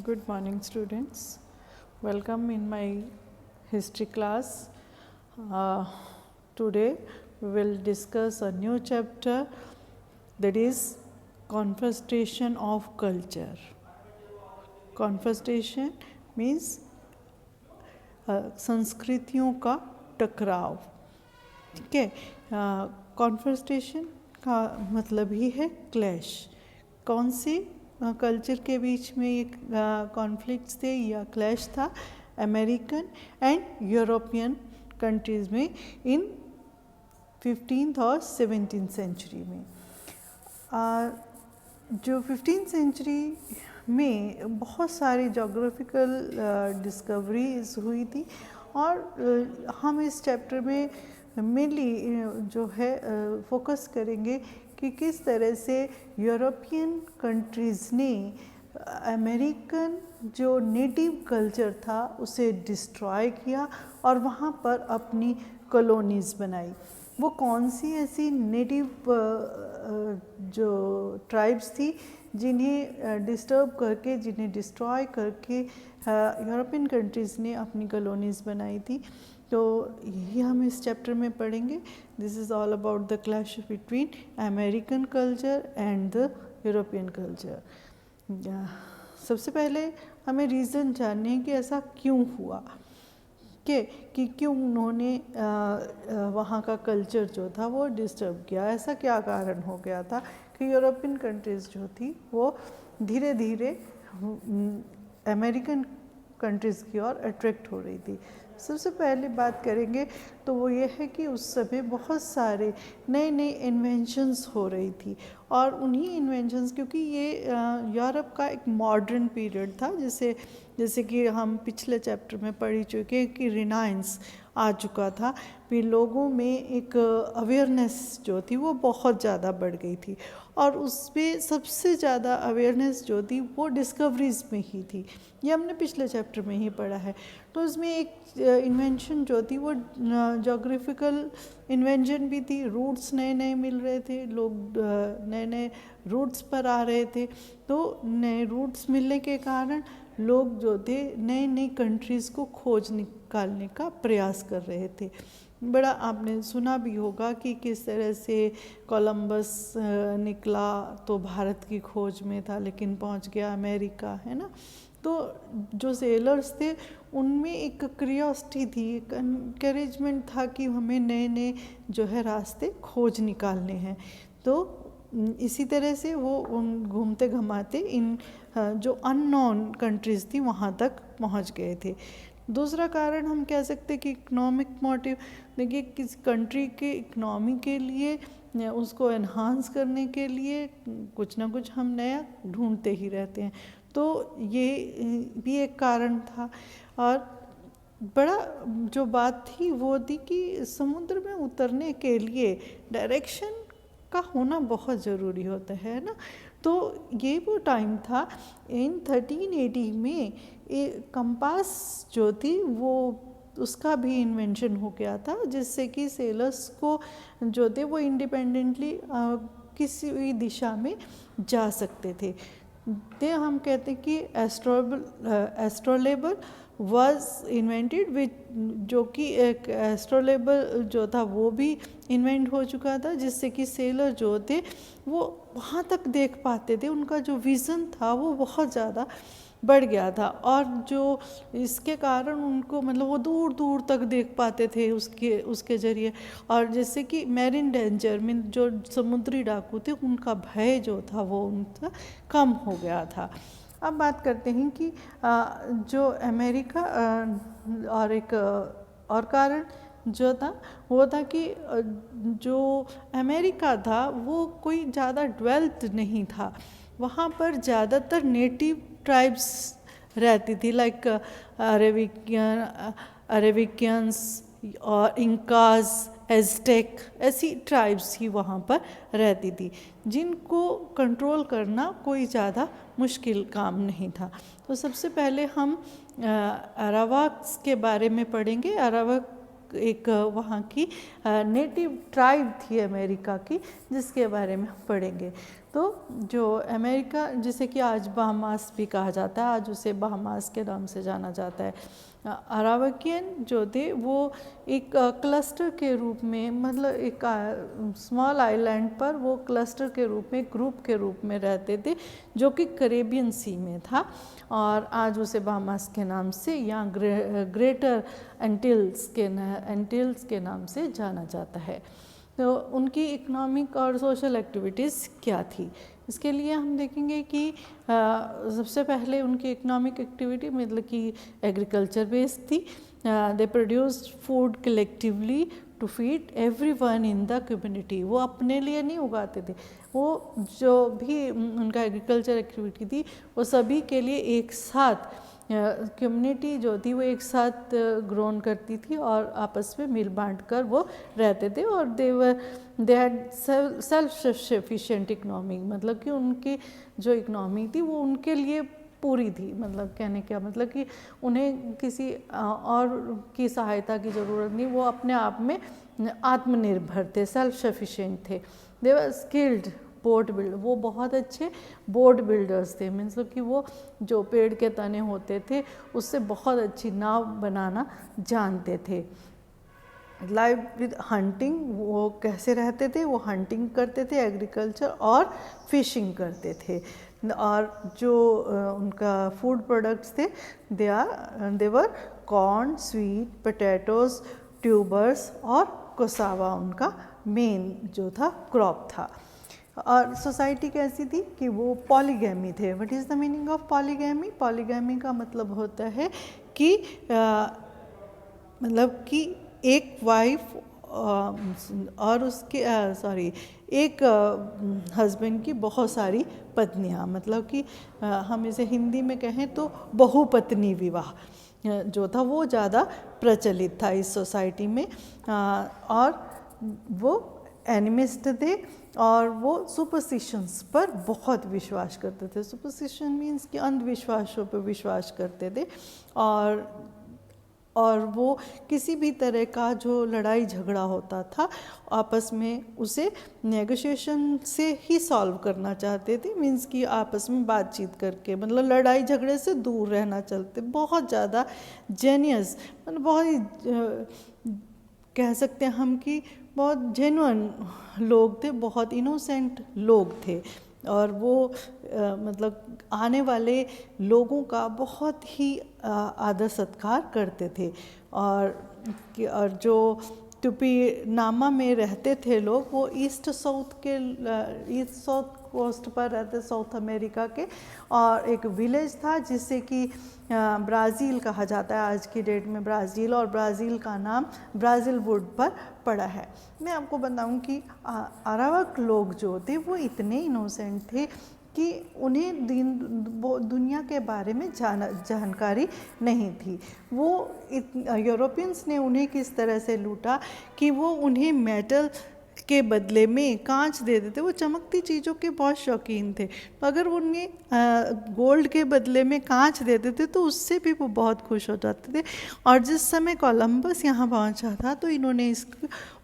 Good morning, students. Welcome in my history class. Today we will discuss a new chapter, that is confrontation of culture. Confrontation means संस्कृतियों का टकराव. ठीक है. Confrontation का मतलब ही है क्लैश. कौन सी कल्चर के बीच में ये कॉन्फ्लिक्ट्स थे या क्लैश था? अमेरिकन एंड यूरोपियन कंट्रीज़ में इन 15th और 17th सेंचुरी में. जो 15th सेंचुरी में बहुत सारी जोग्राफिकल डिस्कवरीज हुई थी और हम इस चैप्टर में मेनली जो है फोकस करेंगे कि किस तरह से यूरोपियन कंट्रीज़ ने अमेरिकन जो नेटिव कल्चर था उसे डिस्ट्रॉय किया और वहाँ पर अपनी कॉलोनीज़ बनाई. वो कौन सी ऐसी नेटिव जो ट्राइब्स थी जिन्हें डिस्टर्ब करके, जिन्हें डिस्ट्रॉय करके यूरोपियन कंट्रीज़ ने अपनी कॉलोनीज़ बनाई थी. तो यही हम इस चैप्टर में पढ़ेंगे. This is all about the clash between American culture and the European culture. सबसे पहले हमें रीज़न जानने हैं कि ऐसा क्यों हुआ, कि क्यों उन्होंने वहाँ का कल्चर जो था वो डिस्टर्ब किया. ऐसा क्या कारण हो गया था कि यूरोपियन कंट्रीज़ जो थी वो धीरे धीरे अमेरिकन कंट्रीज़ की ओर अट्रैक्ट हो रही थी. सबसे पहले बात करेंगे तो वो ये है कि उस समय बहुत सारे नए नए इन्वेंशंस हो रही थी और उन्हीं इन्वेंशंस, क्योंकि ये यूरोप का एक मॉडर्न पीरियड था, जैसे कि हम पिछले चैप्टर में पढ़ चुके कि रिनाइंस आ चुका था. फिर लोगों में एक अवेयरनेस जो थी वो बहुत ज़्यादा बढ़ गई थी और उसमें सबसे ज़्यादा अवेयरनेस जो थी वो डिस्कवरीज़ में ही थी. ये हमने पिछले चैप्टर में ही पढ़ा है. तो उसमें एक इन्वेंशन जो थी वो जोग्राफिकल इन्वेंशन भी थी. रूट्स नए नए मिल रहे थे, लोग नए नए रूट्स पर आ रहे थे. तो नए रूट्स मिलने के कारण लोग जो थे नए नई कंट्रीज़ को खोज निकालने का प्रयास कर रहे थे. बड़ा आपने सुना भी होगा कि किस तरह से कोलंबस निकला तो भारत की खोज में था लेकिन पहुंच गया अमेरिका, है ना. तो जो सेलर्स थे उनमें एक क्यूरियोसिटी थी, एक एनकरेजमेंट था कि हमें नए नए जो है रास्ते खोज निकालने हैं. तो इसी तरह से वो घूमते घुमाते इन जो अननोन कंट्रीज़ थी वहाँ तक पहुँच गए थे. दूसरा कारण हम कह सकते हैं कि इकोनॉमिक मोटिव. देखिए, किस कंट्री के इकनॉमी के लिए, उसको एनहांस करने के लिए कुछ ना कुछ हम नया ढूंढते ही रहते हैं. तो ये भी एक कारण था. और बड़ा जो बात थी वो थी कि समुद्र में उतरने के लिए डायरेक्शन का होना बहुत ज़रूरी होता है ना. तो ये वो टाइम था इन 1380 में कंपास जो थी वो उसका भी इन्वेंशन हो गया था, जिससे कि सेलर्स को जो थे वो इंडिपेंडेंटली किसी भी दिशा में जा सकते थे. ते हम कहते हैं कि एस्ट्रोलेबल वॉज इन्वेंटेड विच, जो कि एक एस्ट्रोलेबल जो था वो भी इन्वेंट हो चुका था, जिससे कि सेलर जो थे वो वहाँ तक देख पाते थे. उनका जो विज़न था वो बहुत ज़्यादा बढ़ गया था और जो इसके कारण उनको मतलब वो दूर दूर तक देख पाते थे उसके ज़रिए. और जैसे कि मैरिन डेंजर में जो समुद्री डाकू थे उनका भय जो था वो उनका कम हो गया था. अब बात करते हैं कि जो अमेरिका और एक और कारण जो था वो था कि जो अमेरिका था वो कोई ज़्यादा डेवलप्ड नहीं था. वहाँ पर ज़्यादातर नेटिव ट्राइब्स रहती थी, लाइक अरेविकियंस और इंकाज, एज़टेक, ऐसी ट्राइब्स ही वहाँ पर रहती थी जिनको कंट्रोल करना कोई ज़्यादा मुश्किल काम नहीं था. तो सबसे पहले हम अरावाक्स के बारे में पढ़ेंगे. अरावाक एक वहाँ की नेटिव ट्राइब थी अमेरिका की, जिसके बारे में हम पढ़ेंगे. तो जो अमेरिका, जिसे कि आज बहामास भी कहा जाता है, आज उसे बहामास के नाम से जाना जाता है, अरावाकियन जो थे वो एक क्लस्टर के रूप में, मतलब एक स्मॉल आइलैंड पर वो क्लस्टर के रूप में, ग्रुप के रूप में रहते थे, जो कि करेबियन सी में था, और आज उसे बहामास के नाम से या ग्रेटर एंटिल्स के नाम से जाना जाता है। तो उनकी इकोनॉमिक और सोशल एक्टिविटीज़ क्या थी, इसके लिए हम देखेंगे कि सबसे पहले उनकी इकोनॉमिक एक्टिविटी मतलब कि एग्रीकल्चर बेस्ड थी। They produced food collectively to feed everyone in the community. वो अपने लिए नहीं उगाते थे, वो जो भी उनका एग्रीकल्चर एक्टिविटी थी वो सभी के लिए एक साथ, कम्युनिटी जो थी वो एक साथ ग्रोन करती थी और आपस में मिल बांट कर वो रहते थे, और they had self sufficient economy, मतलब कि उनकी जो इकनॉमी थी वो उनके लिए पूरी थी। मतलब कहने का मतलब कि उन्हें किसी और की सहायता की ज़रूरत नहीं, वो अपने आप में आत्मनिर्भर थे, सेल्फ सफिशिएंट थे। दे वर स्किल्ड बोट बिल्डर, वो बहुत अच्छे बोट बिल्डर्स थे, मीन्स कि वो जो पेड़ के तने होते थे उससे बहुत अच्छी नाव बनाना जानते थे। लाइव विद हंटिंग, वो कैसे रहते थे, वो हंटिंग करते थे, एग्रीकल्चर और फिशिंग करते थे, और जो उनका फूड प्रोडक्ट्स थे देवर कॉर्न, स्वीट पोटैटोज, ट्यूबर्स और कोसावा उनका मेन जो था क्रॉप था। और सोसाइटी कैसी थी कि वो पॉलीगैमी थे। What is the meaning of polygamy? Polygamy का मतलब होता है कि मतलब कि एक वाइफ और उसके एक हस्बैंड की बहुत सारी पत्नियां, मतलब कि हम इसे हिंदी में कहें तो बहुपत्नी विवाह जो था वो ज़्यादा प्रचलित था इस सोसाइटी में, और वो एनिमिस्ट थे और वो सुपरस्टिशंस पर बहुत विश्वास करते थे। सुपरस्टिशन मीन्स कि अंधविश्वासों पर विश्वास करते थे, और वो किसी भी तरह का जो लड़ाई झगड़ा होता था आपस में उसे नेगोशिएशन से ही सॉल्व करना चाहते थे, मीन्स कि आपस में बातचीत करके, मतलब लड़ाई झगड़े से दूर रहना चाहते। बहुत ज़्यादा जेनियस, मतलब बहुत ही कह सकते हैं हम कि बहुत जेन्युइन लोग थे, बहुत इनोसेंट लोग थे, और वो मतलब आने वाले लोगों का बहुत ही आदर सत्कार करते थे। और जो टुपीनामा में रहते थे लोग, वो ईस्ट साउथ कोस्ट पर रहते, साउथ अमेरिका के, और एक विलेज था जिसे कि ब्राज़ील कहा जाता है आज की डेट में, ब्राज़ील, और ब्राज़ील का नाम ब्राज़ील वुड पर पड़ा है। मैं आपको बताऊं कि अरावक लोग जो थे वो इतने इनोसेंट थे कि उन्हें दुनिया के बारे में जानकारी नहीं थी। वो यूरोपियंस ने उन्हें किस तरह से लूटा कि वो उन्हें मेटल के बदले में कांच दे देते। वो चमकती चीज़ों के बहुत शौकीन थे, तो अगर उन्हें गोल्ड के बदले में कांच दे देते तो उससे भी वो बहुत खुश हो जाते थे। और जिस समय कोलंबस यहाँ पहुँचा था तो इन्होंने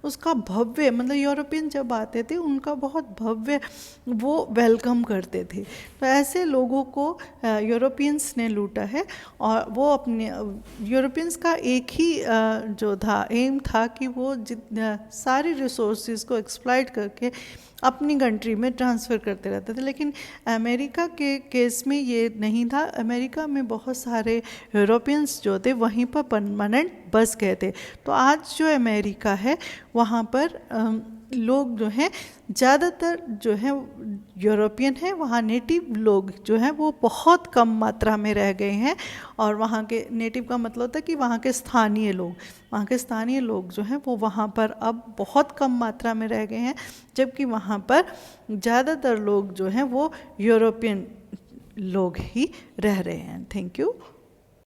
उसका भव्य, मतलब यूरोपियन जब आते थे उनका बहुत भव्य वो वेलकम करते थे। तो ऐसे लोगों को यूरोपियंस ने लूटा है, और वो अपने यूरोपियंस का एक ही जो था एम था कि वो सारी रिसोर्सेज को एक्सप्लॉइट करके अपनी कंट्री में ट्रांसफ़र करते रहते थे। लेकिन अमेरिका के केस में ये नहीं था। अमेरिका में बहुत सारे यूरोपियंस जो थे वहीं पर परमानेंट बस गए थे। तो आज जो अमेरिका है वहाँ पर लोग जो हैं ज़्यादातर जो है यूरोपियन है, वहाँ नेटिव लोग जो हैं वो बहुत कम मात्रा में रह गए हैं। और वहाँ के नेटिव का मतलब होता है कि वहाँ के स्थानीय लोग जो हैं वो वहाँ पर अब बहुत कम मात्रा में रह गए हैं, जबकि वहाँ पर ज़्यादातर लोग जो हैं वो यूरोपियन लोग ही रह रहे हैं। Thank you.